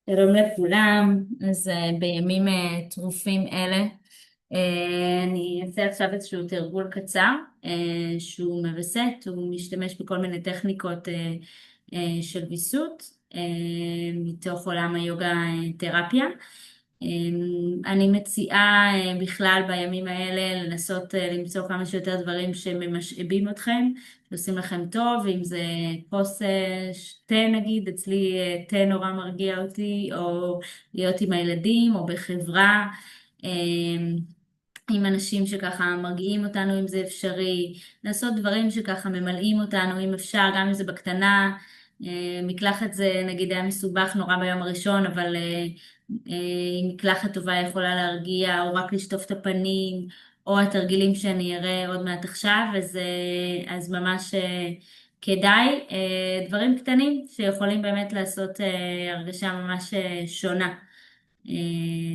שלום לכולם. אז בימים טרופים אלה אני אעשה עכשיו איזשהו תרגול קצר שהוא מווסת. הוא משתמש בכל מיני טכניקות של ויסות מתוך עולם היוגה תרפיה. אני מציעה בכלל בימים האלה לנסות למצוא כמה שיותר דברים שממשאבים אתכם, שעושים לכם טוב, אם זה כוס תה נגיד, אצלי תה נורא מרגיע אותי, או להיות עם הילדים, או בחברה, אה, עם אנשים שככה מרגיעים אותנו אם זה אפשרי, לעשות דברים שככה ממלאים אותנו אם אפשר, גם אם זה בקטנה. מקלחת זה נגיד היה מסובך נורא ביום הראשון, אבל אם מקלחת טובה יכולה להרגיע, או רק לשטוף את הפנים, או התרגילים שאני אראה עוד מעט עכשיו, אז ממש כדאי. דברים קטנים שיכולים באמת לעשות הרגשה ממש שונה.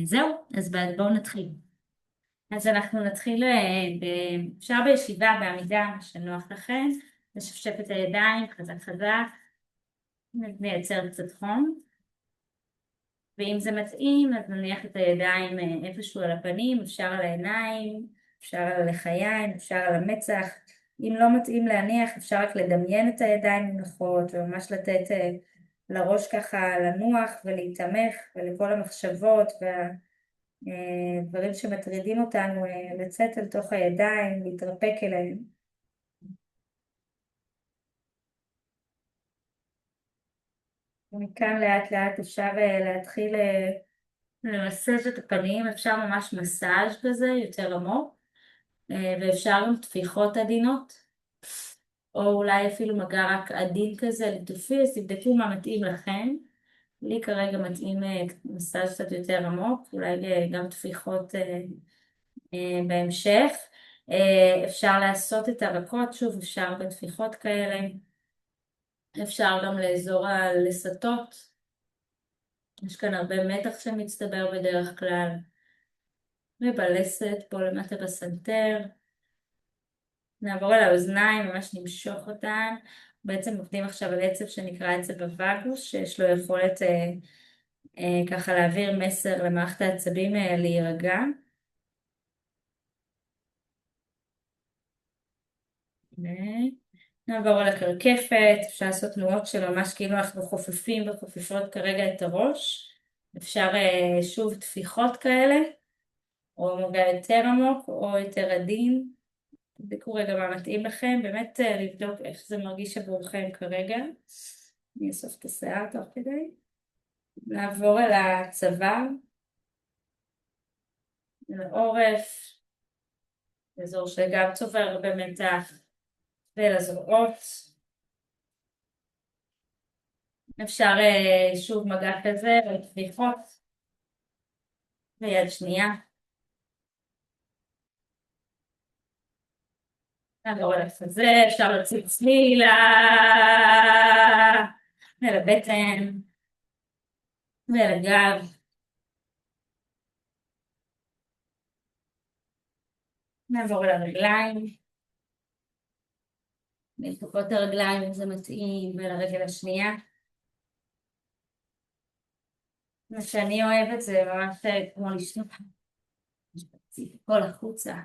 זהו, אז בואו נתחיל. אז אנחנו נתחיל, אפשר בישיבה, בעמידה, מה שנוח לכם, לשפשף את הידיים חזק חזק, נייצר קצת חום, ואם זה מתאים אז נניח את הידיים איפשהו על הפנים, אפשר על העיניים, אפשר על הלחיים, אפשר על המצח. אם לא מתאים להניח אפשר רק לדמיין את הידיים מונחות וממש לתת לראש ככה לנוח ולהתאמך, ולכל המחשבות דברים שמטרידים אותנו לצאת אל תוך הידיים, להתרפק אליהם. ומכאן לאט לאט אפשר להתחיל למסז' את הפנים, אפשר ממש מסאז' כזה יותר עמוק, ואפשר גם טפיחות עדינות, או אולי אפילו מגע רק עדין כזה ליטופי, אז תבדקו מה מתאים לכם. לי כרגע מתאים מסאז' קצת יותר עמוק, אולי גם טפיחות בהמשך. אפשר לעשות את הרכות, שוב אפשר בטפיחות כאלה, אפשר גם לאזור הלסתות, יש כאן הרבה מתח שמצטבר בדרך כלל, ובלסת פה למטה בסנטר. נעבור על האוזניים, ממש נמשוך אותן, בעצם עובדים עכשיו על עצב שנקרא עצב הווגוס, שיש לו יכולת ככה להעביר מסר למערכת העצבים להירגע. נעבור על הקרקפת, אפשר לעשות תנועות שממש כאילו אנחנו חופפים וחופפות כרגע את הראש. אפשר שוב טפיחות כאלה, או מגע יותר עמוק או יותר עדין. תבדקו רגע מה מתאים לכם, באמת לבדוק איך זה מרגיש עבורכם כרגע. אני אאסוף את השיער תוך כדי. נעבור אל הצוואר, אל העורף, אזור שגם צובר הרבה מתח, ואל הזרועות. אפשר שוב מגע כזה וטפיחות ביד שנייה. נעבור אל החזה, אפשר להוציא צלילה אל הבטן ואל הגב. נעבור אל הרגליים, לכפות את הרגליים אם זה מתאים, ואל הרגל השנייה. מה שאני אוהבת זה ממש כמו לשטוף הכל החוצה.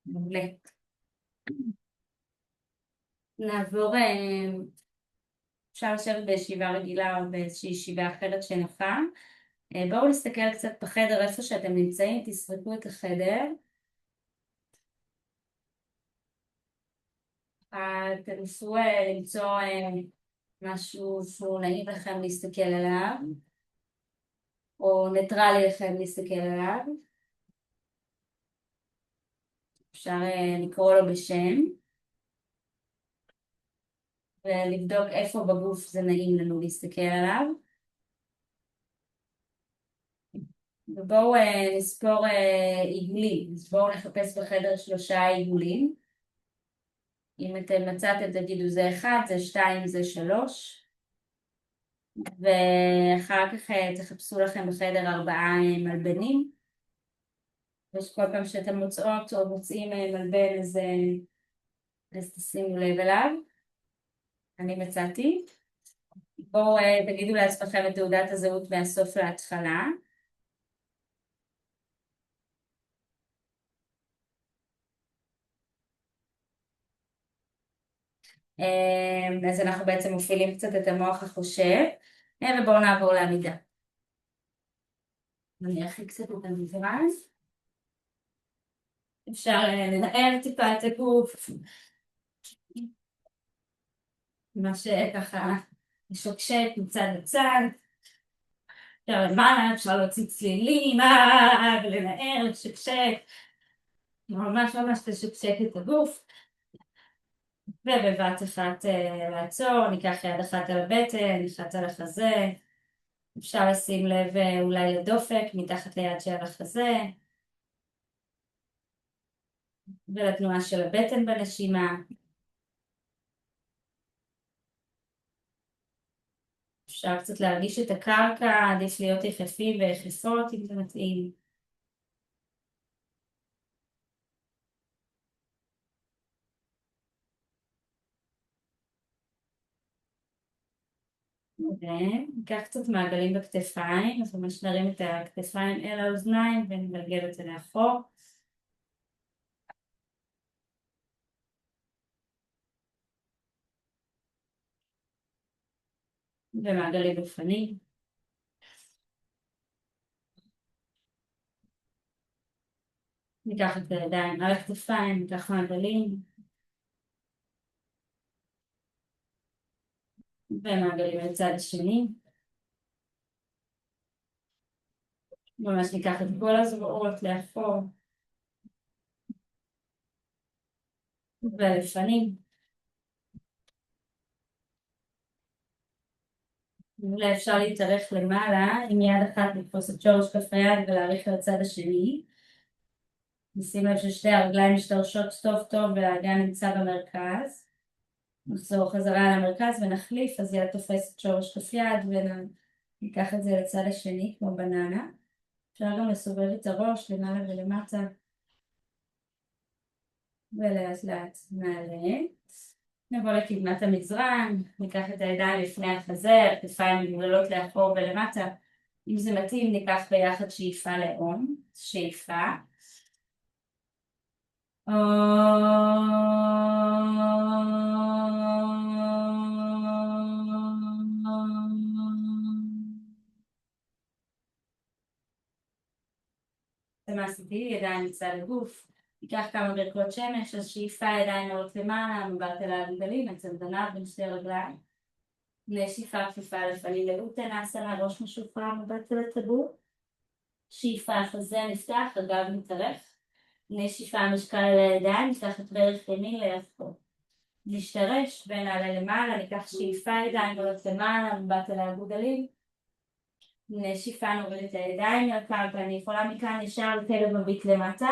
מעולה. נעבור, אפשר לשבת בישיבה רגילה או באיזושהי ישיבה אחרת שנוחה. בואו נסתכל קצת בחדר איפה שאתם נמצאים, תסרקו את החדר. תנסו למצוא משהו שהוא נעים לכם להסתכל עליו, או ניטרלי לכם להסתכל עליו. אפשר לקרוא לו בשם, ולבדוק איפה בגוף זה נעים לנו להסתכל עליו. ובואו נספור עיגולים, אז בואו נחפש בחדר 3 עיגולים. אם אתם מצאתם תגידו זה 1, זה 2, זה 3. ואחר כך תחפשו לכם בחדר 4 מלבנים. וכל פעם שאתם מוצאות או מוצאים מלבן אז תשימו לב אליו. אני מצאתי. בואו תגידו לעצמכם את תעודת הזהות מהסוף להתחלה. אז אנחנו בעצם מפעילים קצת את המוח החושב, ובואו נעבור לעמידה. אני ארחיק קצת את המזרז. אפשר לנער טיפה את הגוף, מה שככה לשקשק מצד לצד. אפשר למעלה, אפשר להוציא צלילים, ולנער, לשקשק. ממש ממש לשקשק את הגוף. ובבת אחת לעצור, ניקח יד אחת על הבטן, אחת על החזה. אפשר לשים לב אולי לדופק מתחת ליד של החזה. ולתנועה של הבטן בנשימה. אפשר קצת להרגיש את הקרקע, עדיף להיות יחפים ויחפות אם זה מתאים. וניקח קצת מעגלים בכתפיים, אז ממש נרים את הכתפיים אל האוזניים ונגלגל את זה לאחור. ומעגלים בפנים. ניקח את הידיים על הכתפיים, ניקח מעגלים. ומעגלים לצד השני. ממש ניקח את כל הזרועות לאחור. ולפנים. אולי אפשר להתארך למעלה, עם יד אחת לתפוס את שורש כף היד ולהאריך לצד השני. נשים לב ששתי הרגליים משתרשות טוב טוב והאגן נמצא במרכז. נחזור חזרה למרכז ונחליף, אז יד תופסת שורש כף יד וניקח את זה לצד השני כמו בננה. אפשר גם לסובב את הראש למעלה ולמטה. ולאט לאט נעלה. נבוא לקדמת המזרן, ניקח את הידיים לפני החזה, הכתפיים מגוללות לאחור ולמטה. אם זה מתאים ניקח ביחד שאיפה לאום, שאיפה. תמסתי ידיים מצד הגוף. ניקח כמה ברכות שמש, אז שאיפה ידיים עולות למעלה, מבט אל הגלגלים, אצל זנב בין שתי רגליים. נשיפה כפיפה לפנים לאוטנאסנה, ראש משופר, מבט אל הטבור. שאיפה חזה נפתח, הגב מתארך. נשיפה משקל אל הידיים, ניקח את ברך ימין לאחור. נשתרש ונעלה למעלה, ניקח שאיפה ידיים עולות למעלה, מבט אל הגלגלים. נשיפה נוריד את הידיים מהקרקע, אני יכולה מכאן ישר כלב מביט למטה,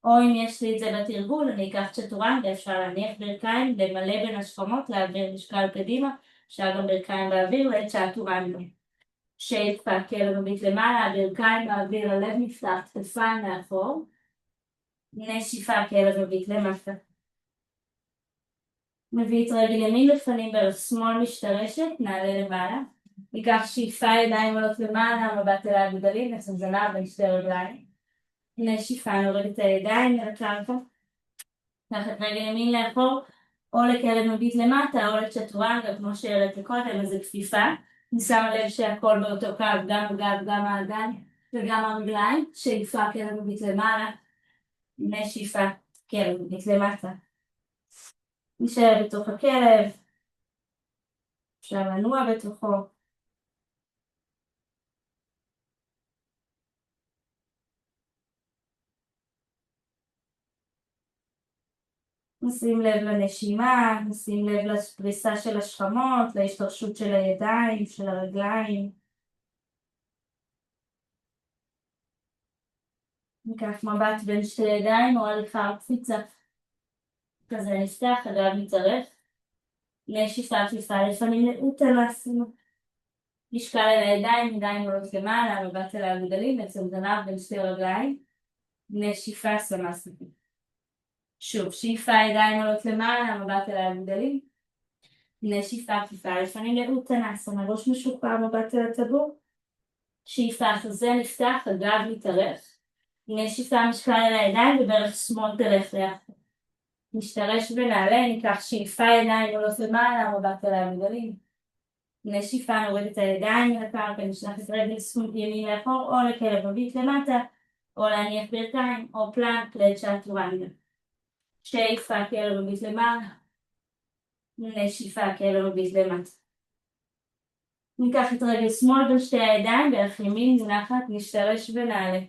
או אם יש לי את זה בתרגול, אני אקח צ'טורנגה, אפשר להניח ברכיים, למלא בין השכמות, להעביר משקל קדימה, אפשר גם ברכיים באוויר לצ'טורנגה. שאיפה כלב מביט למעלה, ברכיים באוויר, הלב נפתח, כתפיים מאחור. נשיפה כלב מביט למטה. מביא את רגל ימין לפנים, ברך שמאל משתרשת, נעלה למעלה. ניקח שאיפה ידיים עולות למעלה, מבט אל הגדלים, נשים זנב בין שתי רגליים. נשיפה נוריד את הידיים אל הקרקע. ניקח את רגל ימין לאחור, או לכלב מביט למטה, או לצ'טורנגה, כמו שהראיתי קודם, אז זה כפיפה. אני שמה לב שהכל באותו קו, גם הגב, גם האגן, וגם הרגליים. שאיפה כלב מביט למעלה, נשיפה כלב מביט למטה. נשאר בתוך הכלב, אפשר לנוע בתוכו. נשים לב לנשימה, נשים לב לפריסה של השכמות, להשתרשות של הידיים, של הרגליים. ניקח מבט בין שתי ידיים או הליכה או קפיצה. כזה נפתח, הגב מתארך. נשיפה כפיפה לפנים לאוטנאסנה. משקל אל הידיים, ידיים עולות למעלה, מבט אל הגדלים, אצל זנב בין שתי רגליים. נשיפה סמאסנה. שוב, שאיפה ידיים עולות למעלה, מבט אל הגדלים. נשיפה כיפה לפנים לאוטנסנה, ראש משופע, מבט אל הטבור. שאיפה, חזה נפתח, הגב מתארך. נשיפה, משקל על הידיים וברך שמאל תלך לאחור. נשתרש ונעלה, ניקח שאיפה, ידיים עולות למעלה, מבט אל הגדולים. נשיפה, נוריד את הידיים לקרקע, נשלח את רגל ימין לאחור, או לכלב מביט למטה, או להניח ברכיים, או פלנק לצ'אטורנגה. שאיפה, כלב מביט למעלה. נשיפה, כלב מביט למטה. ניקח את רגל שמאל בין שתי הידיים, בערך ימין מונחת, נשתרש ונעלה.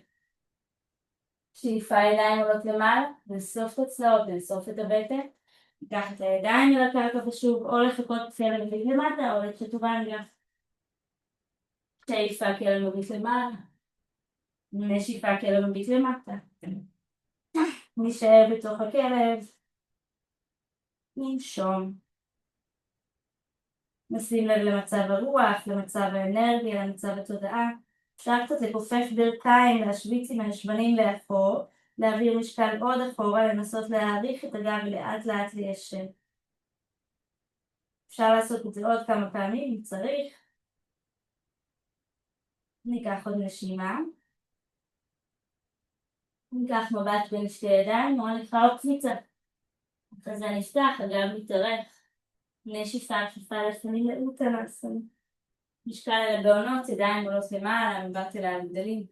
שאיפה, ידיים עולות למעלה, נאסוף את הצלעות, נאסוף את הבטן. ניקח את הידיים אל הקרקע ושוב, או לחכות כלב מביט למטה, או לצ'אטורנגה. שאיפה, כלב מביט למעלה. נשיפה, כלב מביט למטה. נשאר בתוך הכלב. ננשום. נשים לב למצב הרוח, למצב האנרגיה, למצב התודעה. אפשר קצת לכופף ברכיים, להשוויץ עם הישבנים לאחור, להעביר משקל עוד אחורה, לנסות להאריך את הגב ולאט לאט ליישב. אפשר לעשות את זה עוד כמה פעמים אם צריך. ניקח עוד נשימה. ניקח מבט בין שתי ידיים, או נקרא עוד קפיצה. אחרי זה נפתח, הגב מתארך. נשיפה, כיפה לפנים לאוטנסנה. משקל על הבעונות, ידיים עולות למעלה, מבט אל הגדלים.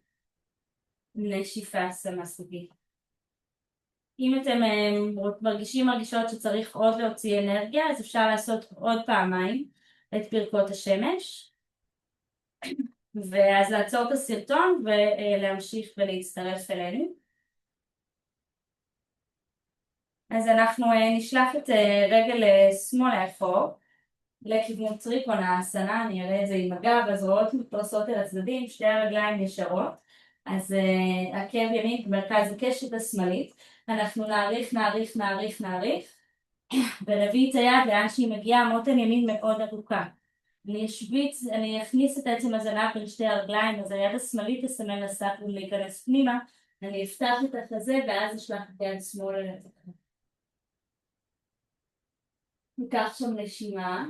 נשיפה, סמסוגי. אם אתם מרגישות שצריך עוד להוציא אנרגיה, אז אפשר לעשות עוד פעמיים את ברכות השמש. ואז לעצור את הסרטון ולהמשיך ולהצטרף אלינו. אז אנחנו נשלח את רגל שמאל לאחור, לכיוון טריקונאסנה, אני אראה את זה עם הגב, הזרועות מתפרסות אל הצדדים, שתי הרגליים ישרות. אז עקב ימין במרכז הקשת השמאלית, אנחנו נאריך, נאריך, נאריך, נאריך, ונביא את היד לאן שהיא מגיעה, מותן ימין מאוד ארוכה. אני אכניס את עצם הזנב בין שתי הרגליים, אז היד השמאלית תסמן לסקרום להיכנס פנימה, אני אפתח את החזה ואז אשלח את היד שמאל אל התחתון. ניקח שם נשימה.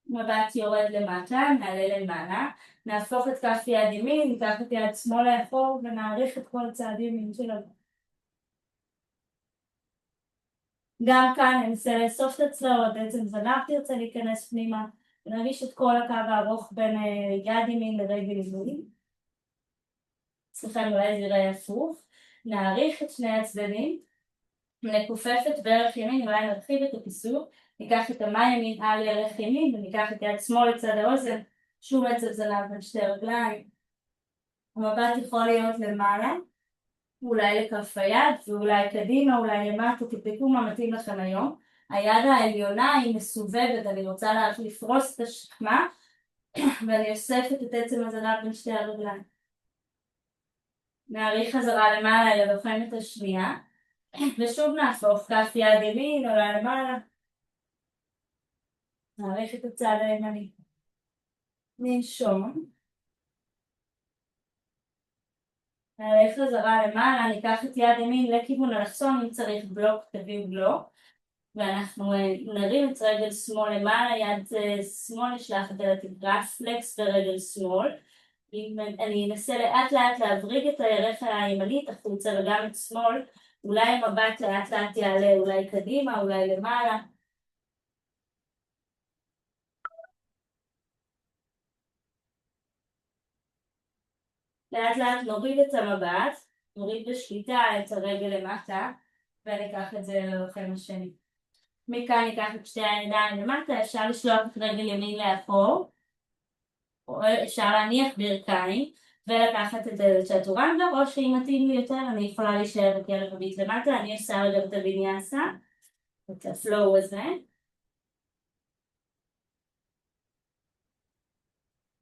מבט יורד למטה, נעלה למעלה, נהפוך את כף יד ימין, ניקח את יד שמאל לאחור ונעריך את כל צעד ימין שלנו. גם כאן ננסה לאסוף את הצלעות, בעצם זנב תרצה להיכנס פנימה, ונרגיש את כל הקו הארוך בין יד ימין לרגל ימין. אצלכם אולי זה יראה הפוך. נעריך את שני הצדדים, נכופף את ברך ימין, אולי נרחיב את הפיסור, ניקח את המה ימין על ירך ימין, וניקח את יד שמאל לצד האוזן, שוב עצב זנב בין שתי רגליים. המבט יכול להיות למעלה, אולי לכף היד, ואולי קדימה, אולי למטה, תבדקו מה מתאים לכם היום. היד העליונה היא מסובבת, אני רוצה לפרוס את השכמה, ואני אוספת את עצם הזנב בין שתי הרגליים. נעריך חזרה למעלה, ללוחמת השנייה, ושוב נהפוך כף יד ימין, עולה למעלה. נעריך את הצד הימני. ננשום. נעריך חזרה למעלה, ניקח את יד ימין לכיוון אלכסון, אם צריך בלוק, תביאו בלוק. ואנחנו נרים את רגל שמאל למעלה, יד שמאל נשלח את התקרה, פלקס ורגל שמאל. אני אנסה לאט לאט להבריג את הירך הימנית החוצה וגם את שמאל, אולי מבט לאט לאט יעלה, אולי קדימה, אולי למעלה. לאט לאט נוריד את המבט, נוריד בשליטה את הרגל למטה, וניקח את זה ללוחם השני. מכאן ניקח את שתי הידיים למטה, אפשר לשלוח את רגל ימין לאחור, או אפשר להניח ברכיים, ולקחת את צ'אטורנגה, או שאם מתאים לי יותר, אני יכולה להישאר בכלב מביט למטה, אני אעשה רגע את הוויניאסה, את הפלואו הזה.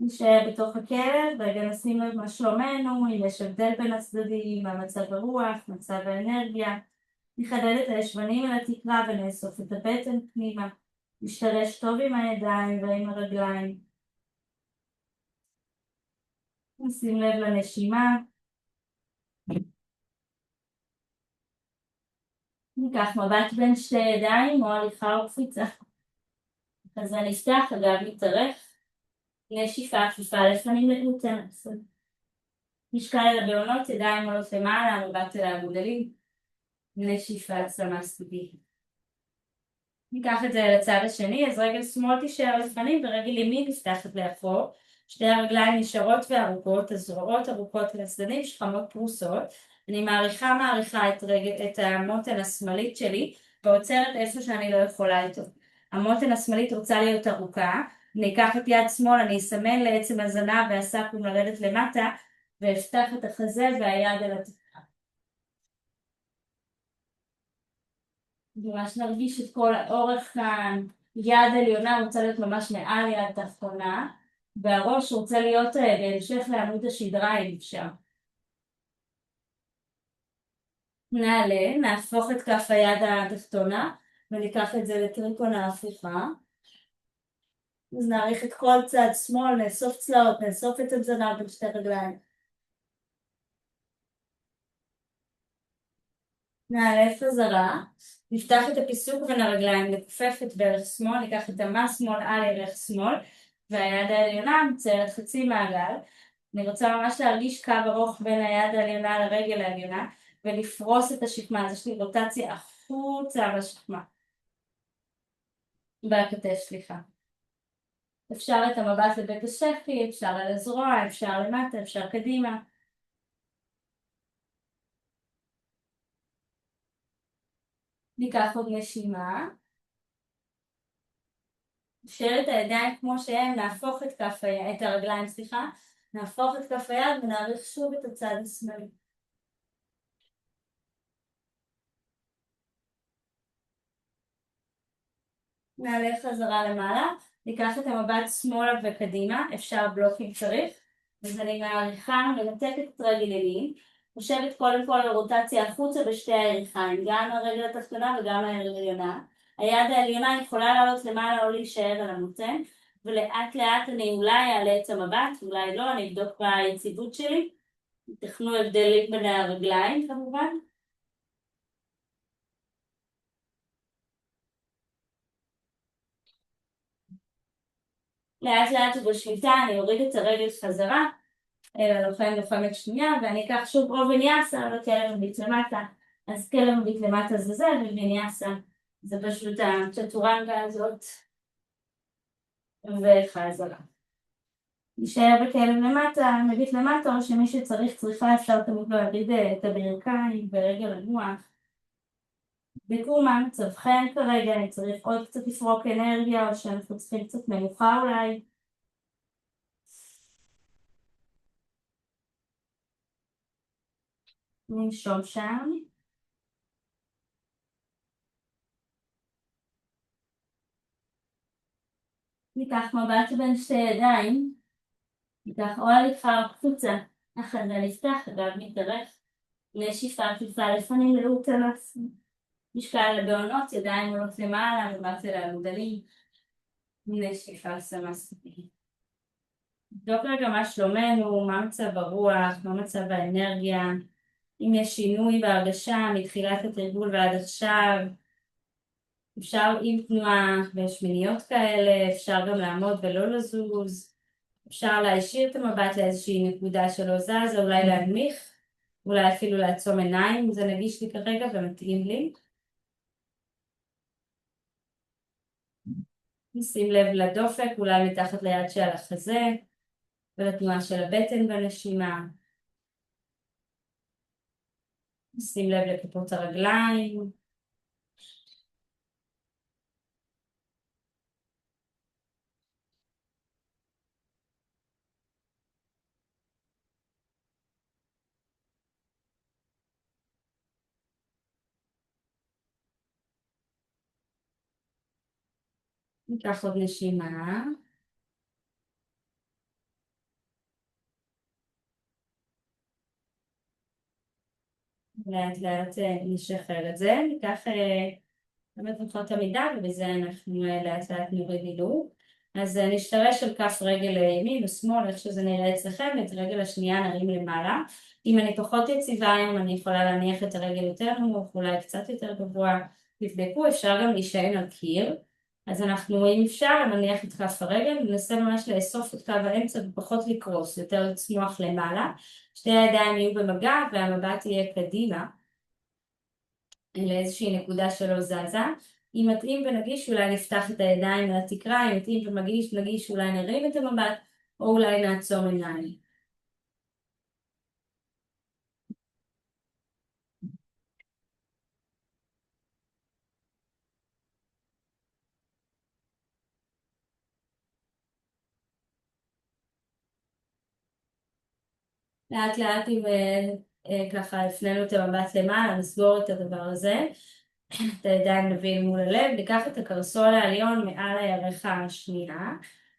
נשאר בתוך הכלב, רגע נשים לב מה שלומנו, אם יש הבדל בין הצדדים, מה מצב הרוח, מצב האנרגיה. נחדד את הישבנים על התקרה ונאסוף את הבטן פנימה. נשתרש טוב עם הידיים ועם הרגליים. נשים לב לנשימה. ניקח מבט בין שתי ידיים או הליכה או קפיצה. אז נפתח, הגב מתארך, נשיפה, כפיפה לפנים לאוטנס. משקל אל הבעונות, ידיים עולות למעלה, מבט אל הגודלים. נשיפה, סמאסטי. ניקח את זה לצד השני, אז רגל שמאל תישאר לפנים ורגל ימין נפתחת לאחור. שתי הרגליים נשארות וארוכות, הזרועות ארוכות לצדדים, שכמות פרוסות. אני מעריכה את המותן השמאלית שלי ועוצרת איפה שאני לא יכולה איתו. המותן השמאלית רוצה להיות ארוכה, אני אקח את יד שמאל, אני אסמן לעצם הזנב והסקום לרדת למטה ואפתח את החזה והיד אל התחתונה. ממש נרגיש את כל האורך כאן, יד עליונה רוצה להיות ממש מעל יד תחתונה, והראש רוצה להיות בהמשך לעמוד השדרה אם אפשר. נעלה, נהפוך את כף היד התחתונה, וניקח את זה לטריקון ההפיכה. אז נעריך את כל צד שמאל, נאסוף צלעות, נאסוף את הזנב בין שתי רגליים. נעלה חזרה, נפתח את הפיסוק בין הרגליים, נכופף את ברך שמאל, ניקח את המס שמאל על ירך שמאל, והיד העליונה מציירת חצי מעגל. אני רוצה ממש להרגיש קו ארוך בין היד העליונה לרגל העליונה, ולפרוס את השכמה, אז יש לי רוטציה החוצה בשכמה. בכתף, סליחה. אפשר את המבט לבית השכי, אפשר על הזרוע, אפשר למטה, אפשר קדימה. ניקח עוד נשימה. נשאר את הידיים כמו שהם, נהפוך את הרגליים, נהפוך את כף היד ונעריך שוב את הצד השמאלי. נעלה חזרה למעלה, ניקח את המבט שמאלה וקדימה, אפשר בלוק אם צריך, אז אני מעריכה, מנתקת את רגל ימין, חושבת קודם כל לרוטציה החוצה בשתי הירכיים, גם הרגל התחתונה וגם הרגל העליונה. היד העליונה יכולה לעלות למעלה או להישאר על המותן, ולאט לאט אני אולי אעלה את המבט, אולי לא, אני אבדוק ביציבות שלי. תכנו הבדלים בין הרגליים כמובן. לאט לאט ובשליטה אני אוריד את הרגל חזרה, לוחמת שנייה, ואני אקח שוב או ויניאסה וכלב מביט למטה. אז כלב מביט למטה זה וויניאסה. זה פשוט הצ'טורנגה הזאת. וחזרה. נשאר בכלב למטה, מביט למטה, או שמי שצריך צריכה אפשר תמיד להוריד את הברכיים ורגל לנוח. בדקו מה מצבכם כרגע, אני צריך עוד קצת לפרוק אנרגיה, או שאנחנו צריכים קצת מנוחה אולי. ננשום שם. ניקח מבט בין שתי ידיים. ניקח או הליכה או קפוצה. אחרי זה נפתח, הגב מתארך. נשיפה, כפיפה לפנים לאוטנס. משקל לבעונות, ידיים עולות למעלה, מבט אל הגודלים. נשיפה, סמאסטי. נבדוק רגע מה שלומנו, מה מצב הרוח, מה מצב האנרגיה. אם יש שינוי בהרגשה מתחילת התרגול ועד עכשיו. אפשר עם תנועה בשמיניות כאלה, אפשר גם לעמוד ולא לזוז. אפשר להשאיר את המבט לאיזושהי נקודה שלא זז, אולי להנמיך, אולי אפילו לעצום עיניים, אם זה נגיש לי כרגע ומתאים לי. נשים לב לדופק, אולי מתחת ליד של החזה, ולתנועה של הבטן בנשימה. נשים לב לכפות הרגליים. ניקח עוד נשימה. לאט לאט נשחרר את זה. ניקח באמת נוחות עמידה, ובזה אנחנו לאט לאט נוריד הילוך. אז נשתרש על כף רגל ימין ושמאל, איך שזה נראה אצלכם, ואת הרגל השנייה נרים למעלה. אם אני פחות יציבה היום, אני יכולה להניח את הרגל יותר נמוך, אולי קצת יותר גבוה. תבדקו, אפשר גם להישען על קיר. אז אנחנו, אם אפשר, נניח את כף הרגל, וננסה ממש לאסוף את קו האמצע ופחות לקרוס, יותר לצמוח למעלה. שתי הידיים יהיו במגע והמבט יהיה קדימה, לאיזושהי נקודה שלא זזה. אם מתאים ונגיש אולי נפתח את הידיים לתקרה, אם מתאים ונגיש אולי נרים את המבט, או אולי נעצום עיניים. לאט לאט אם ככה הפנינו את המבט למעלה, נסגור את הדבר הזה. את הידיים נביא מול הלב, ניקח את הקרסול העליון מעל הירך השנייה,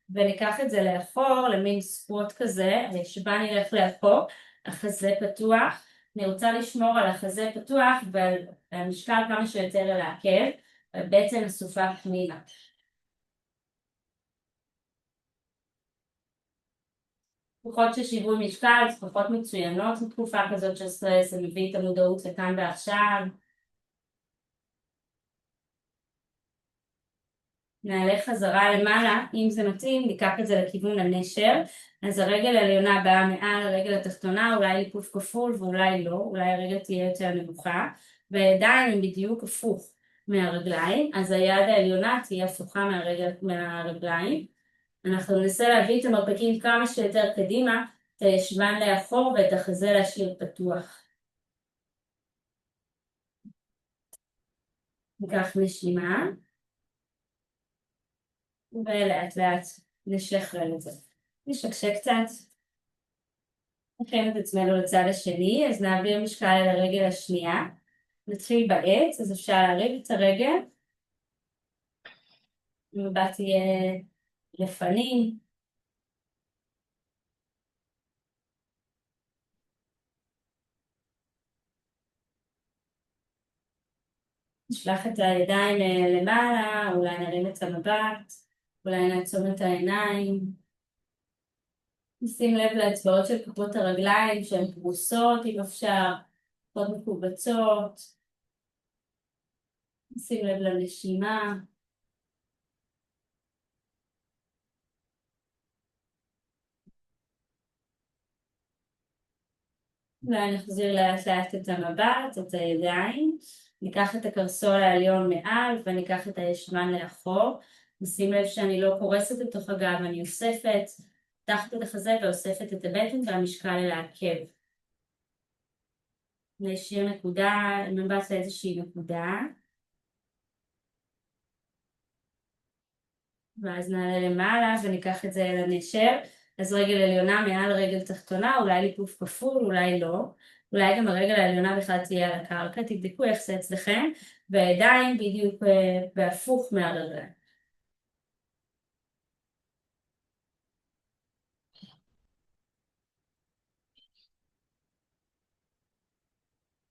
וניקח את זה לאחור, למין סקווט כזה, שבה נלך לאחור, החזה פתוח. אני רוצה לשמור על החזה פתוח ועל המשקל כמה שיותר אל העקב, בעצם אסופה פנימה. תקופות של שיווי משקל, תקופות מצוינות בתקופה כזאת של סטרס, זה מביא את המודעות לכאן ועכשיו. נעלה חזרה למעלה, אם זה מתאים, ניקח את זה לכיוון הנשר, אז הרגל העליונה באה מעל הרגל התחתונה, אולי ליפוף כפול ואולי לא, אולי הרגל תהיה יותר נמוכה, והידיים הם בדיוק הפוך מהרגליים, אז היד העליונה תהיה הפוכה מהרגליים. אנחנו ננסה להביא את המרפקים כמה שיותר קדימה, את הישבן לאחור ואת החזה להשאיר פתוח. ניקח נשימה. ולאט לאט נשחרר את זה. נשקשק קצת. נכין את עצמנו לצד השני, אז נעביר משקל אל הרגל השנייה. נתחיל בעץ, אז אפשר להרים את הרגל. מבט יהיה לפנים. נשלח את הידיים למעלה, אולי נרים את המבט, אולי נעצום את העיניים. נשים לב לאצבעות של כפות הרגליים שהן פרוסות, אם אפשר, כפות מקובצות. נשים לב לנשימה. אולי נחזיר לאט לאט את המבט, את הידיים. ניקח את הקרסול העליון מעל וניקח את הישבן לאחור. נשים לב שאני לא קורסת לתוך הגב, אני אוספת, פתחת את החזה ואוספת את הבטן והמשקל אל העקב. נשאיר נקודה, מבט לאיזושהי נקודה. ואז נעלה למעלה וניקח את זה אל הנשר. אז רגל עליונה מעל רגל תחתונה, אולי ליפוף כפול, אולי לא. אולי גם הרגל העליונה בכלל תהיה על הקרקע, תבדקו איך זה אצלכם, והידיים בדיוק בהפוך מהרגליים.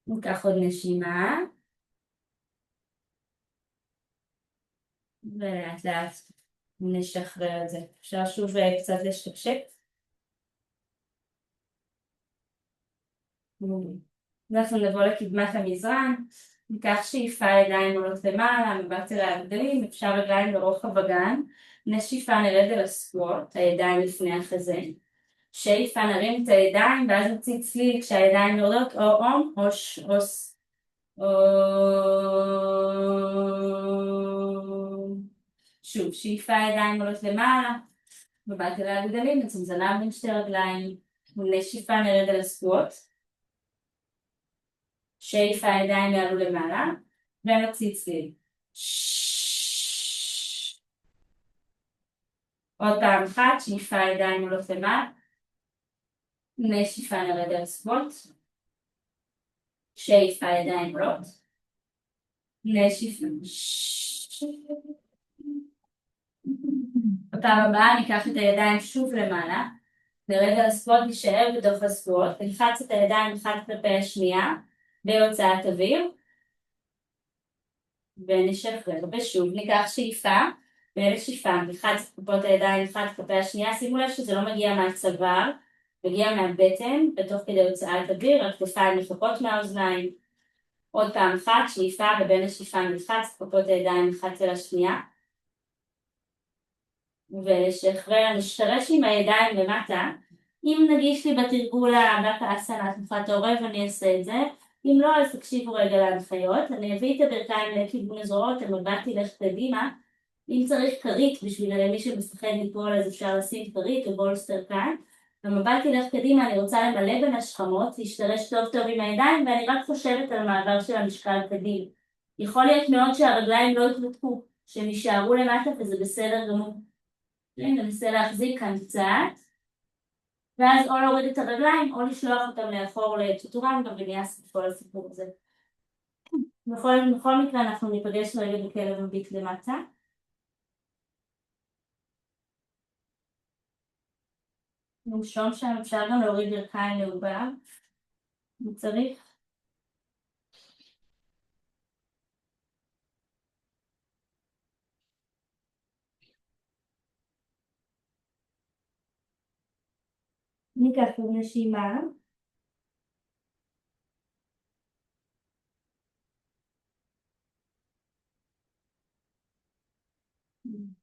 ניקח עוד נשימה, ולאט לאט נשחרר את זה. אפשר שוב קצת לשקשק. אנחנו נבוא לקדמת המזרן, ניקח שאיפה ידיים עולות למעלה, מבט אל הגדלים, אפשר רגליים לרוחב הגן, נשיפה נרד אל הסקווט, הידיים לפני החזה, שאיפה נרים את הידיים ואז נוציא צליל כשהידיים יורדות או אום או שוס. שוב, שאיפה ידיים עולות למעלה, מבט אל הגדלים, נצום זנב בין שתי רגליים, נשיפה נרד אל הסקווט, שאיפה הידיים יעלו למעלה, ונוציא צליל. עוד פעם אחת, שאיפה הידיים עולות למעלה, נשיפה נרד אל הסקווט, שאיפה ידיים עולות, נשיפה. בפעם הבאה ניקח את הידיים שוב למעלה, נרד על הסקווט, נשאר בתוך הסקווט, נלחץ את הידיים אחד כלפי השנייה, בהוצאת אוויר, ונשחרר, ושוב ניקח שאיפה, בנשיפה, נלחץ את כפות הידיים, נלחץ כלפי השנייה, שימו לב שזה לא מגיע מהצוואר, מגיע מהבטן, ותוך כדי הוצאת אוויר, הכתפיים מחכות מהאוזניים. עוד פעם אחת, שאיפה ובין השאיפה נלחץ, כפות הידיים נלחץ אל השנייה. ושחרר, נשתרש עם הידיים למטה. אם נגיש לי בתרגול הבקה אסנה, תנוחת העורב, אני אעשה את זה. אם לא, אז תקשיבו רגע להנחיות. אני אביא את הברכיים לכיוון הזרועות, המבט ילך קדימה. אם צריך כרית, בשביל מי שמפחד ליפול, אז אפשר לשים כרית או בולסטר כאן. המבט ילך קדימה, אני רוצה למלא בין השכמות, להשתרש טוב טוב עם הידיים, ואני רק חושבת על מעבר של המשקל קדימה. יכול להיות מאוד שהרגליים לא יתנתקו, שהם יישארו למטה, וזה בסדר גמור. ננסה להחזיק כאן קצת, ואז או להוריד את הרגליים, או לשלוח אותם לאחור לצ'טורנגה וניאס את כל הסיפור הזה. בכל מקרה אנחנו ניפגש רגע בכלב מביט למטה. נמשום שם, אפשר גם להוריד ברכיים לעובר, אם צריך. ניקח נשימה.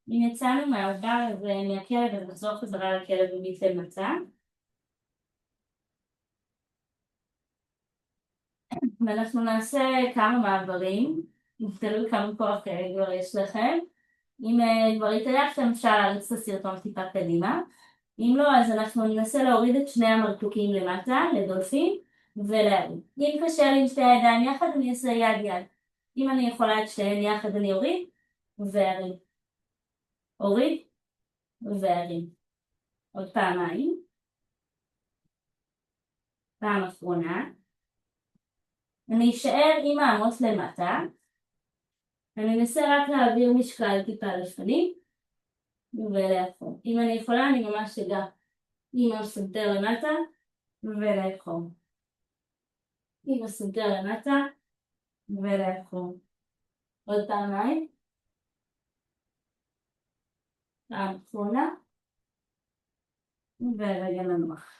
אם יצאנו מהעובר אז מהכלב, אז נחזור חזרה לכלב מביט למטה. ואנחנו נעשה כמה מעברים, תלוי כמה כוח כבר יש לכם. אם כבר התעייפתם אפשר להריץ את הסרטון טיפה קדימה. אם לא, אז אנחנו ננסה להוריד את שני המרתוקים למטה, לדולפין, ולהרים. אם קשה לי עם שתי הידיים יחד, אני אעשה יד יד. אם אני יכולה את שתיהן יחד, אני אוריד, וארים. אוריד, וארים. עוד פעמיים. פעם אחרונה. אני אשאר עם העמוס למטה. אני אנסה רק להעביר משקל טיפה לפנים, ולאחור. אם אני יכולה, אני ממש אגע עם הסנטר למטה, ולאחור. עם הסנטר למטה, ולאחור. עוד פעמיים. פעם אחרונה. ורגע לנוח.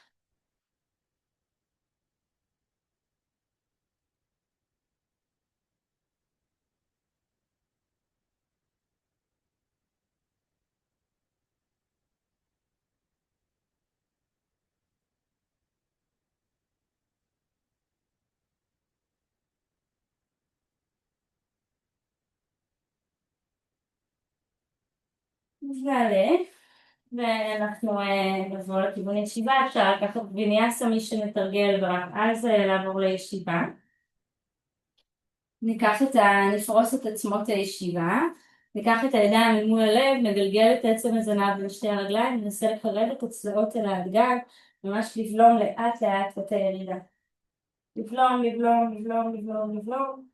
נעלה, ואנחנו נבוא לכיוון ישיבה, אפשר לקחת ויניאסה מי שנתרגל ורק אז לעבור לישיבה. נפרוס את עצמות הישיבה, ניקח את הידיים מול הלב, נגלגל את עצם הזנב לשתי הרגליים, ננסה לקרב את הצלעות אל האתגר, ממש לבלום לאט לאט את הירידה. לבלום, לבלום, לבלום, לבלום, לבלום,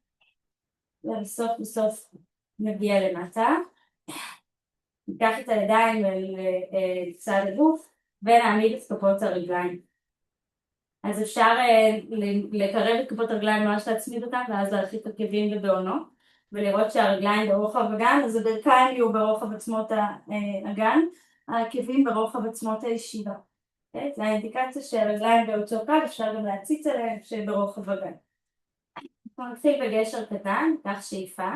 ובסוף נגיע למטה. ניקח את הידיים לצד הגוף ונעמיד את כפות הרגליים. אז אפשר לקרב את כפות הרגליים ממש להצמיד אותם ואז להרחיק עקבים ובעונות ולראות שהרגליים ברוחב הגן, אז הברכיים יהיו ברוחב עצמות הגן, העקבים ברוחב עצמות הישיבה. זה האינדיקציה שהרגליים באותו קו, אפשר גם להציץ עליהם שברוחב הגן. אנחנו נתחיל בגשר קטן, ניקח שאיפה,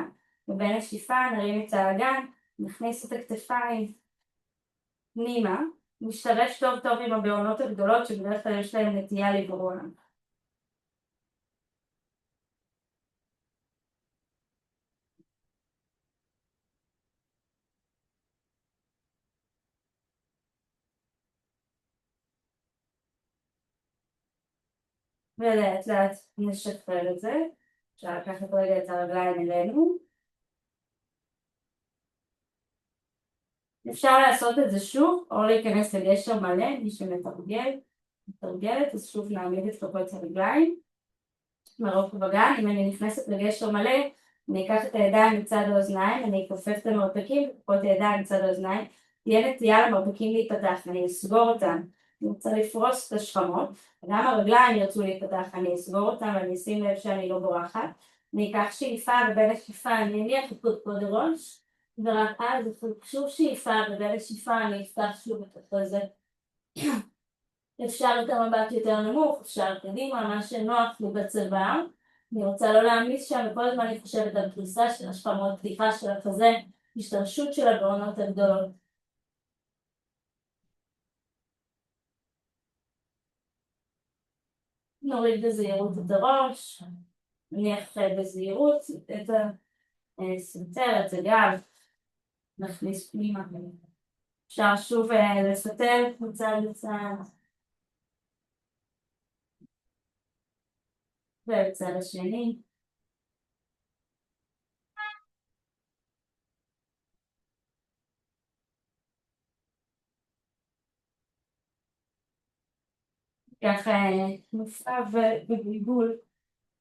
ובין השאיפה נרים את האגן, נכניס את הכתפיים פנימה, נשתרש טוב טוב עם הבעונות הגדולות שבדרך כלל יש להם נטייה לברוע. ולאט לאט נשחרר את זה, אפשר לקחת רגע את הרגליים אלינו. אפשר לעשות את זה שוב, או להיכנס לגשר מלא, מי שמתרגלת, אז שוב נעמיד את כפות הרגליים. מרוחב הגן, אם אני נכנסת לגשר מלא, אני אקח את הידיים מצד האוזניים, אני אכופף את המרפקים, כפות הידיים מצד האוזניים, תהיה נטייה למרפקים להיפתח, אני אסגור אותם, אני רוצה לפרוס את השכמות, גם הרגליים ירצו להיפתח, אני אסגור אותם ואני אשים לב שאני לא בורחת, אני אקח שאיפה ובין השאיפה אני אניח את קודקוד הראש, ורק אז שוב שאיפה, ובשאיפה אני אפתח שוב את החזה. אפשר את המבט יותר נמוך, אפשר קדימה, מה שנוח לי בצוואר. אני רוצה לא להעמיס שם, וכל הזמן אני חושבת על פריסה של השכמות פתיחה של החזה, השתרשות של הגאונות הגדולות. נוריד בזהירות את הראש, נניח בזהירות את הסנטר, את הגב, נכניס פנימה. אפשר שוב לפתל מצד לצד. ובצד השני. ככה מופעה ובלבול.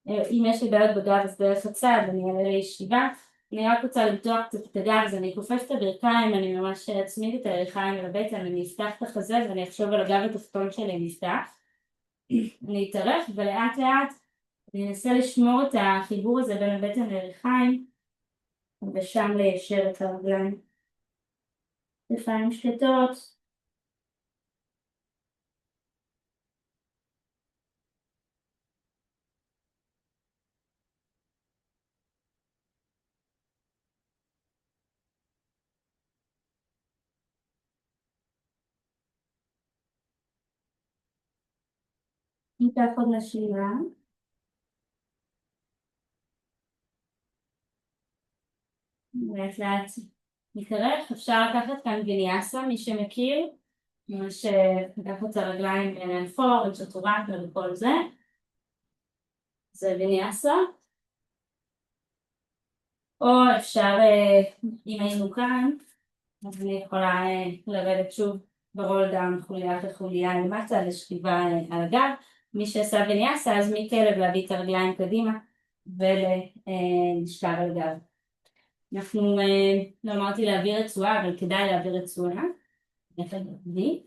אם יש לי בעיות בגב אז דרך הצד, אני אעלה לישיבה. אני רק רוצה למתוח קצת את הגב, אז אני כופף את הברכיים, אני ממש אצמיד את הירכיים לבטן, אני אפתח את החזה ואני אחשוב על הגב התחתון שלי נפתח. אני אתארך ולאט לאט אני אנסה לשמור את החיבור הזה בין הבטן לירכיים, ושם ליישר את הרגליים. כתפיים שקטות. ניקח עוד נשימה. לאט לאט נתארך, אפשר לקחת כאן ויניאסה, מי שמכיר, ממש לקחת את הרגליים לאפור, את צ'טורנגה וכל זה. זה ויניאסה. או אפשר, אם היינו כאן, אז אני יכולה לרדת שוב ברול דאון חוליה וחוליה למטה לשכיבה על הגב. מי שעשה ויניאסה, אז מכלב להביא את הרגליים קדימה ולשכב על הגב. אנחנו, לא אמרתי להעביר רצועה, אבל כדאי להעביר רצועה. יפה גבי.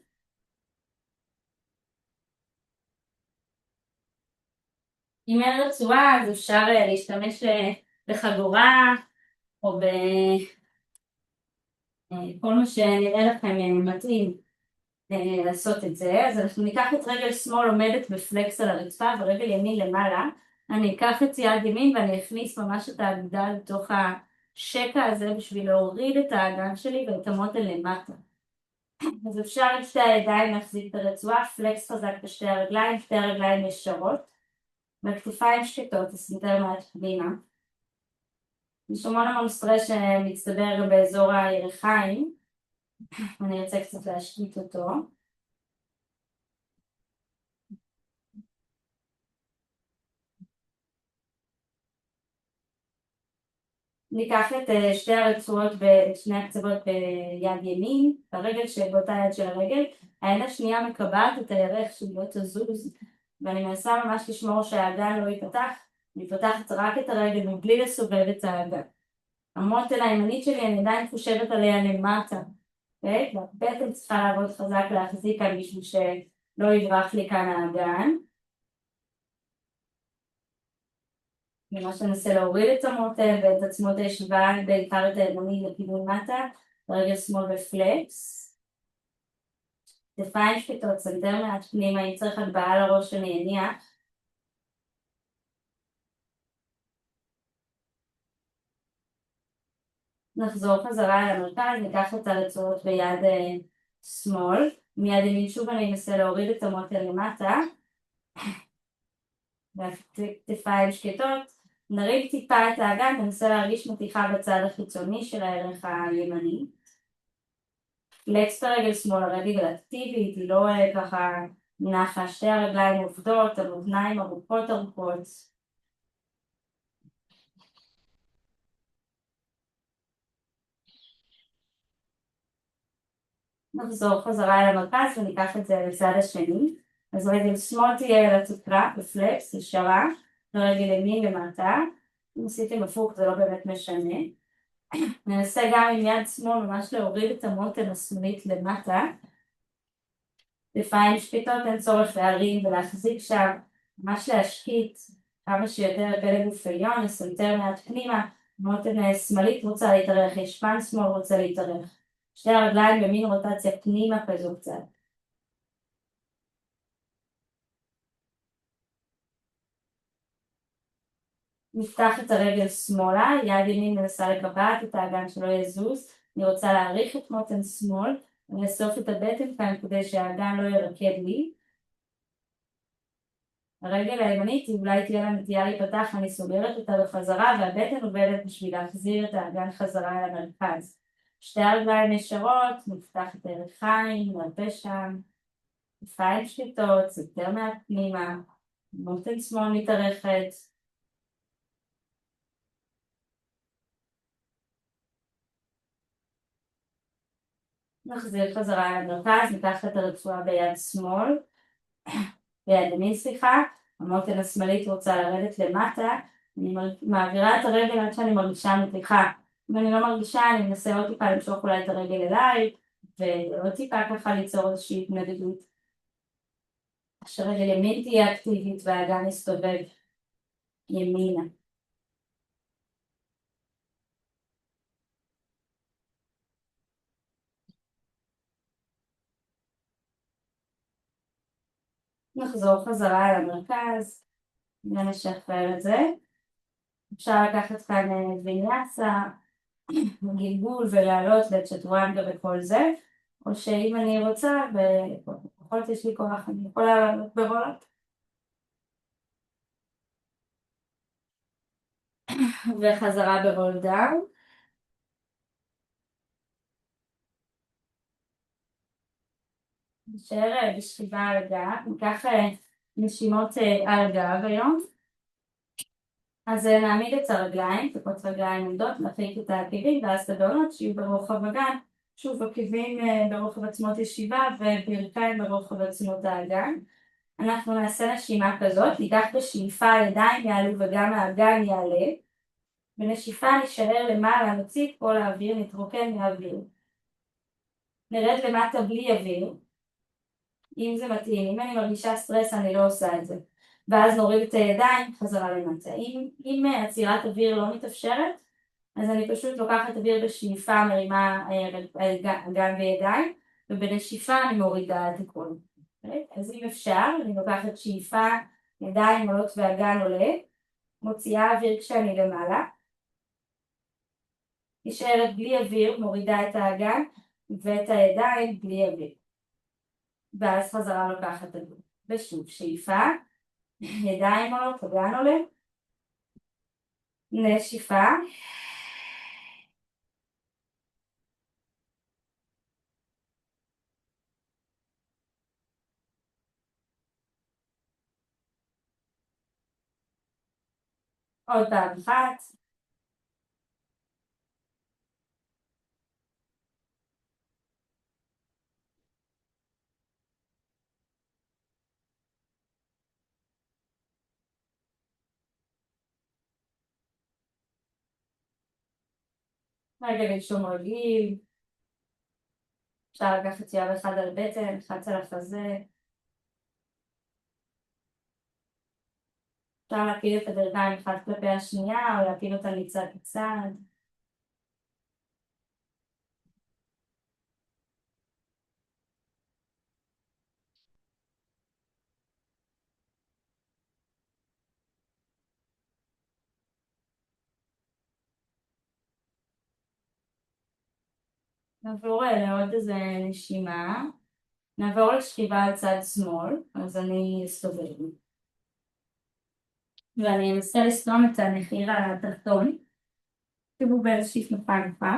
אם אין רצועה, אז אפשר להשתמש בחגורה, או בכל מה שנראה לכם מתאים לעשות את זה. אז אנחנו ניקח את רגל שמאל עומדת בפלקס על הרצפה, ורגל ימין למעלה. אני אקח את יד ימין ואני אכניס ממש את האגודל לתוך השקע הזה, בשביל להוריד את האגן שלי ואת המוטל למטה. אז אפשר עם שתי הידיים להחזיק את הרצועה, פלקס חזק בשתי הרגליים, שתי הרגליים ישרות, והכתפיים שקטות, הסנטר מעט פנימה. יש המון סטרס שמצטבר גם באזור הירכיים, אני ארצה קצת להשקיט אותו. ניקח את שתי הרצועות ואת שני הקצוות ביד ימין, ברגל שבאותה יד של הרגל, היד השנייה מקבעת את הירך של לא תזוז, ואני מנסה ממש לשמור שהאגן לא ייפתח, אני פותחת רק את הרגל מבלי לסובב את האגן. המוטל הימנית שלי אני עדיין חושבת עליה למטה, והבטן צריכה לעבוד חזק להחזיק כאן בשביל שלא יברח לי כאן האגן. ממש ננסה להוריד את המוטל ואת עצמות הישיבה, בעיקר את הימני לכיוון מטה, ברגל שמאל בפלקס. כתפיים שקטות, סנטר מעט פנימה, אם צריך הגבהה לראש אני אניח. נחזור חזרה אל המרכז, ניקח את הרצועות ביד שמאל, מיד ימין שוב אני אנסה להוריד את המוטל למטה, וכתפיים שקטות, נריב טיפה את האגן וננסה להרגיש מתיחה בצד החיצוני של הערך הימני. פלקס ברגל שמאל, הרגל אקטיבית, היא לא ככה נחה, שתי הרגליים עובדות, המותניים ארוכות ארוכות. נחזור חזרה אל המרכז וניקח את זה לצד השני. אז רגל שמאל תהיה על התקרה בפלקס, ישרה, ורגל ימין למטה. אם עשיתם הפוך זה לא באמת משנה. ננסה גם עם יד שמאל ממש להוריד את המוטל השמאלית למטה. כתפיים שקטות, אין צורך להרים ולהחזיק שם, ממש להשקיט כמה שיותר בין הגוף עליון, לסנטר מעט פנימה, מותן שמאלית רוצה להתארך, ישבן שמאל רוצה להתארך. שתי הרגליים במין רוטציה פנימה כזו קצת. נפתח את הרגל שמאלה, יד ימין מנסה לקבעת את האגן שלא יזוז. אני רוצה להעריך את מותן שמאל, אני אאסוף את הבטן כאן כדי שהאגן לא ירקד לי. הרגל הימנית אולי תהיה לה נטייה להיפתח, אני סוגרת אותה בחזרה והבטן עובדת בשביל להחזיר את האגן חזרה אל המרכז. שתי הרגליים ישרות, נפתח את הירכיים, נרפה שם, כתפיים שקטות, יותר מעט פנימה, מותן שמאל מתארכת. נחזיר חזרה אל המרכז, ניקח את הרצועה ביד שמאל, ביד ימין סליחה, המותן השמאלית רוצה לרדת למטה, אני מעבירה את הרגל עד שאני מרגישה מתיחה. אם אני לא מרגישה, אני מנסה עוד טיפה למשוך אולי את הרגל אליי, ועוד טיפה ככה ליצור איזושהי התנדדות. שהרגל ימין תהיה אקטיבית והאגן יסתובב ימינה. נחזור חזרה אל המרכז, ונשחרר את זה. אפשר לקחת כאן ויניאסה, גלגול ולעלות לצ'טורנגה וכל זה, או שאם אני רוצה, ובכל זאת יש לי כוח, אני יכולה לעלות ברולאפ. וחזרה ברול דאון. נשאר בשכיבה על הגב, ניקח נשימות על הגב היום. אז נעמיד את הרגליים, תקות רגליים עומדות, נרחיק את העקבים ואז את הבעונות שיהיו ברוחב הגן. שוב, עקבים ברוחב עצמות ישיבה וברכיים ברוחב עצמות האגן. אנחנו נעשה נשימה כזאת, ניקח בשאיפה הידיים יעלו וגם האגן יעלה. בנשיפה נשאר למעלה, נוציא את כל האוויר, נתרוקן מהאוויר. נרד למטה בלי אוויר. אם זה מתאים, אם אני מרגישה סטרס אני לא עושה את זה. ואז נוריד את הידיים חזרה למטה. אם עצירת אוויר לא מתאפשרת, אז אני פשוט לוקחת אוויר בשאיפה, מרימה אגן וידיים, ובנשיפה אני מורידה את הכל. אז אם אפשר, אני לוקחת שאיפה, ידיים עולות ואגן עולה, מוציאה אוויר כשאני למעלה, נשארת בלי אוויר, מורידה את האגן ואת הידיים בלי אוויר. ואז חזרה לוקחת אוויר. ושוב, שאיפה, ידיים עולות, אגן עולה, נשיפה, עוד פעם אחת, רגע לנשום רגיל, אפשר לקחת יד אחד על בטן, אחד על החזה, אפשר להפיל את הברכיים אחד כלפי השנייה או להפיל אותה מצד לצד. נעבור לעוד איזה נשימה, נעבור לשכיבה על צד שמאל, אז אני אסתובב. ואני אנסה לסתום את הנחיר התחתון, תראו באיזושהי תנופה יפה,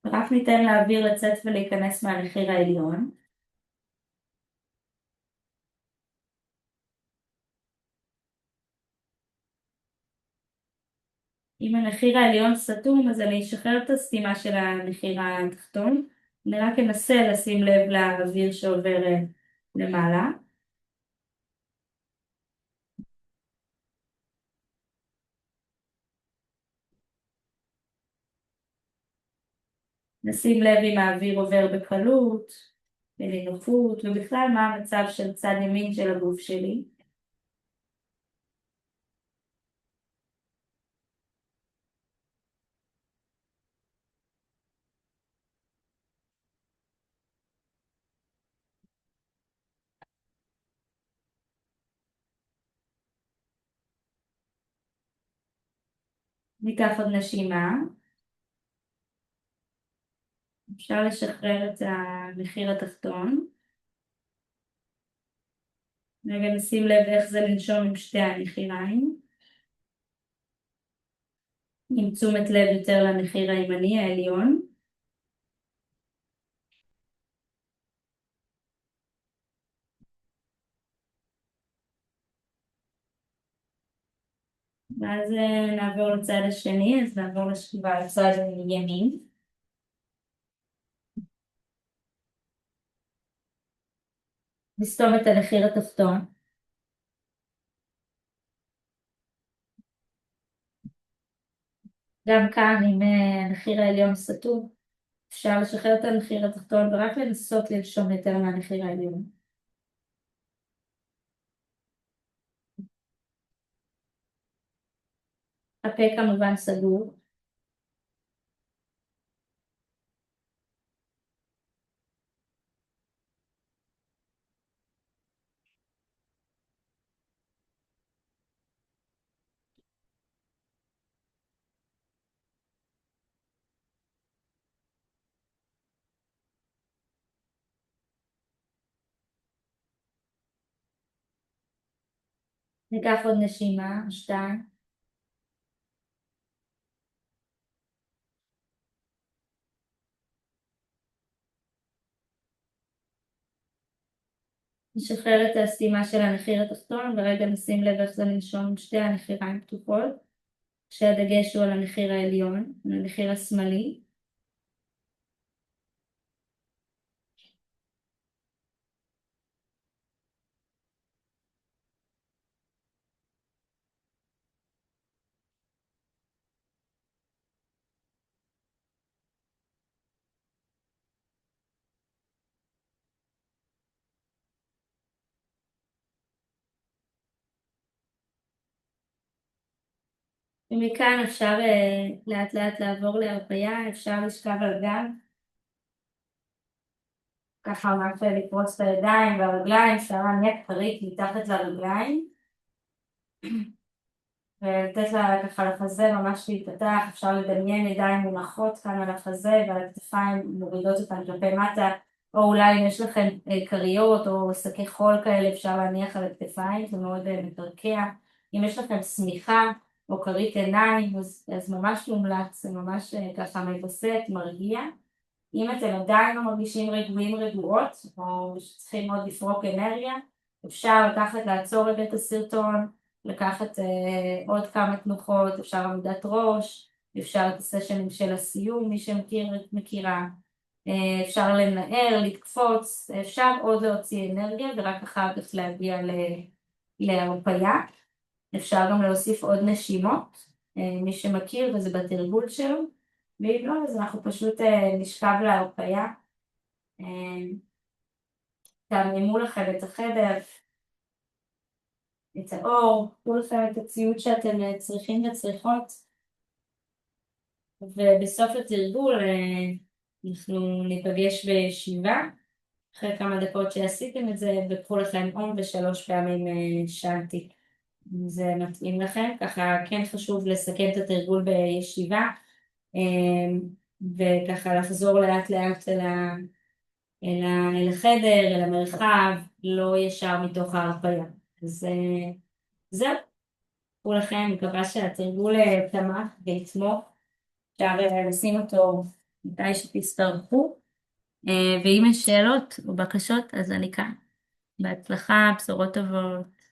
ורק ניתן לאוויר לצאת ולהיכנס מהנחיר העליון. אם הנחיר העליון סתום, אז אני אשחרר את הסתימה של הנחיר התחתון. אני רק אנסה לשים לב לאוויר שעובר למעלה. נשים לב אם האוויר עובר בקלות, בנינוחות, ובכלל מה המצב של צד ימין של הגוף שלי. ניקח עוד נשימה. אפשר לשחרר את המחיר התחתון. רגע נשים לב איך זה לנשום עם שתי הנחיריים. עם תשומת לב יותר למחיר הימני העליון. ואז נעבור לצד השני, אז נעבור לשכיבה לצד ימין. נסתום את המחיר התחתון. גם כאן עם המחיר העליון סתום, אפשר לשחרר את המחיר התחתון ורק לנסות לנשום יותר מהמחיר העליון. הפה כמובן סגור. ניקח עוד נשימה, שתיים. נשחרר את הסתימה של המחיר התחתון ורגע נשים לב איך זה לנשום עם שתי הנחיריים פתוחות, כשהדגש הוא על המחיר העליון, על המחיר השמאלי. ומכאן אפשר לאט לאט לעבור להרפיה, אפשר לשכב על גב. ככה ממש לפרוץ את הידיים והרגליים, אפשר להניח פריט מתחת לרגליים. ולתת לה ככה לחזה ממש להתפתח, אפשר לדמיין ידיים מונחות כאן על החזה ועל הכתפיים מורידות אותן כלפי מטה, או אולי אם יש לכם כריות או שקי חול כאלה אפשר להניח על הכתפיים, זה מאוד מתרקע. אם יש לכם שמיכה או כרית עיניים אז ממש מומלץ, זה ממש ככה מבסט, מרגיע. אם אתם עדיין לא מרגישים רגועים רגועות או שצריכים עוד לפרוק אנרגיה, אפשר לקחת לעצור רגע את הסרטון, לקחת עוד כמה תנוחות, אפשר עמודת ראש, אפשר את הסשנים של הסיום, מי שמכירה, אפשר לנער, לקפוץ, אפשר עוד להוציא אנרגיה ורק אחר כך להגיע להרפיה. אפשר גם להוסיף עוד נשימות, מי שמכיר וזה בתרגול שלו, ואם לא אז אנחנו פשוט נשכב להרפיה. תעמימו לכם את החדר, את האור, תנו לכם את הציוד שאתם צריכים וצריכות, ובסוף התרגול אנחנו ניפגש בישיבה. אחרי כמה דקות שעשיתם את זה, וקחו לכם אום ו3 פעמים שאנטי. זה מתאים לכם, ככה כן חשוב לסכם את התרגול בישיבה, וככה לחזור לאט לאט אל החדר, אל המרחב, לא ישר מתוך ההרפיה. אז זהו, קחו לכם, מקווה שהתרגול תמך ויתמוך, אפשר לשים אותו מתי שתצטרכו, ואם יש שאלות או בקשות אז אני כאן. בהצלחה, בשורות טובות.